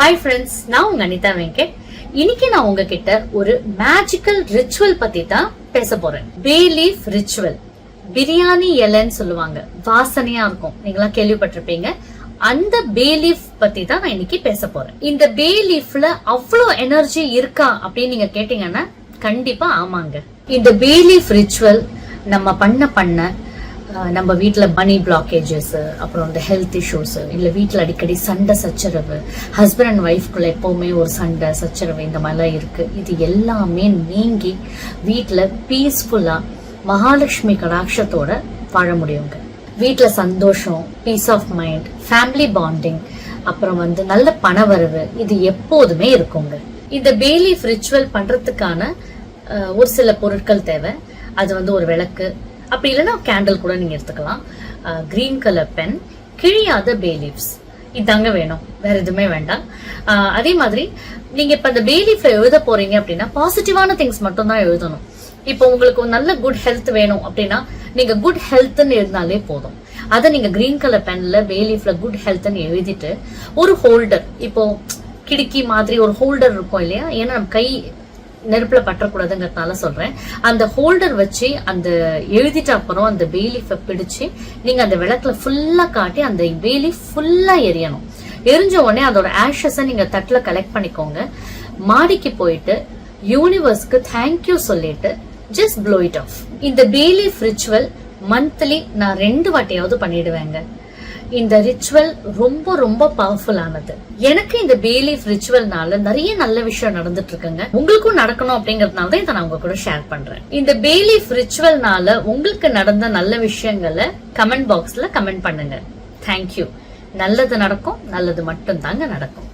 Hi friends, நான் உங்க அனிதா வெங்கட். இன்னைக்கு நான் உங்ககிட்ட ஒரு மேஜிக்கல் ரிச்சுவல் பத்தி தான் பேச போறேன். Bay leaf ritual. பிரியாணி இலைன்னு சொல்லுவாங்க, வாசனையா இருக்கும், நீங்களாம் கேள்விப்பட்டிருப்பீங்க. அந்த பே லீஃப் பத்தி தான் நான் இன்னைக்கு பேச போறேன். இந்த பே லீஃப்ல அவ்வளோ எனர்ஜி இருக்கா அப்படின்னு நீங்க கேட்டீங்கன்னா கண்டிப்பா ஆமாங்க. இந்த பே லீஃப் ரிச்சுவல் நம்ம பண்ண நம்ம வீட்டுல மணி பிளாக்கேஜஸ், அப்புறம் இந்த ஹெல்த் இஷ்யூஸ், இல்ல வீட்டுல அடிக்கடி சண்டை சச்சரவு, ஹஸ்பண்ட் அண்ட் ஒய்ஃப்குள்ள எப்பவுமே ஒரு சண்டை சச்சரவு, இந்த மாதிரிலாம் இருக்கு. இது எல்லாமே நீங்கி வீட்டுல பீஸ்ஃபுல்லா மகாலட்சுமி கடாட்சத்தோட வாழ முடியுங்க. வீட்டுல சந்தோஷம், peace of mind, family bonding, அப்புறம் நல்ல பணவரவு, இது எப்போதுமே இருக்குங்க. இந்த பே லீஃப் ரிச்சுவல் பண்றதுக்கான ஒரு சில பொருட்கள் தேவை. அது ஒரு விளக்கு, அப்படி இல்லைன்னா கேண்டில் கூட நீங்க எடுத்துக்கலாம். கிரீன் கலர் பென், கிழியாத பே லீவ்ஸ், இதாங்க வேணும், வேற எதுவுமே வேண்டாம். அதே மாதிரி நீங்க இப்ப இந்த பே லீஃப்ல எழுத போறீங்க அப்படின்னா பாசிட்டிவான திங்ஸ் மட்டும் தான் எழுதணும். இப்போ உங்களுக்கு நல்ல குட் ஹெல்த் வேணும் அப்படின்னா நீங்க குட் ஹெல்த்ன்னு எழுதினாலே போதும். அதை நீங்க கிரீன் கலர் பென்ல பே லீஃப்ல குட் ஹெல்த்ன்னு எழுதிட்டு ஒரு ஹோல்டர், இப்போ கிடுக்கி மாதிரி ஒரு ஹோல்டர் இருக்கும் இல்லையா, ஏன்னா நம்ம கை நெருப்புல பற்றக்கூடாதுங்கிறதுனால சொல்றேன். அந்த ஹோல்டர் வச்சு அந்த எழுதிட்ட அப்புறம் அந்த பே லீஃபை பிடிச்சு நீங்க அந்த விளக்குல ஃபுல்லா காட்டி அந்த பே லீஃப் ஃபுல்லா எரியணும். எரிஞ்ச உடனே அதோட ஆஷஸை நீங்க தட்டுல கலெக்ட் பண்ணிக்கோங்க. மாடிக்கு போயிட்டு யூனிவர்ஸ்க்கு தேங்க்யூ சொல்லிட்டு ஜஸ்ட் ப்ளோ இட் ஆஃப். இந்த பே லீஃப் ரிச்சுவல் மந்த்லி நான் 2 வாட்டியாவது பண்ணிடுவேங்க. இந்த ரிச்சுவல் ரொம்ப ரொம்ப பவர்ஃபுல்லானது. எனக்கு இந்த பே லீஃப் ரிச்சுவல்னால நிறைய நல்ல விஷயம் நடந்துட்டு இருக்குங்க. உங்களுக்கும் நடக்கணும் அப்படிங்கறதுனால தான் இதை நான் உங்க கூட ஷேர் பண்றேன். இந்த பே லீஃப் ரிச்சுவல்னால உங்களுக்கு நடந்த நல்ல விஷயங்களை கமெண்ட் பாக்ஸ்ல கமெண்ட் பண்ணுங்க. தேங்க்யூ. நல்லது நடக்கும், நல்லது மட்டும் தாங்க நடக்கும்.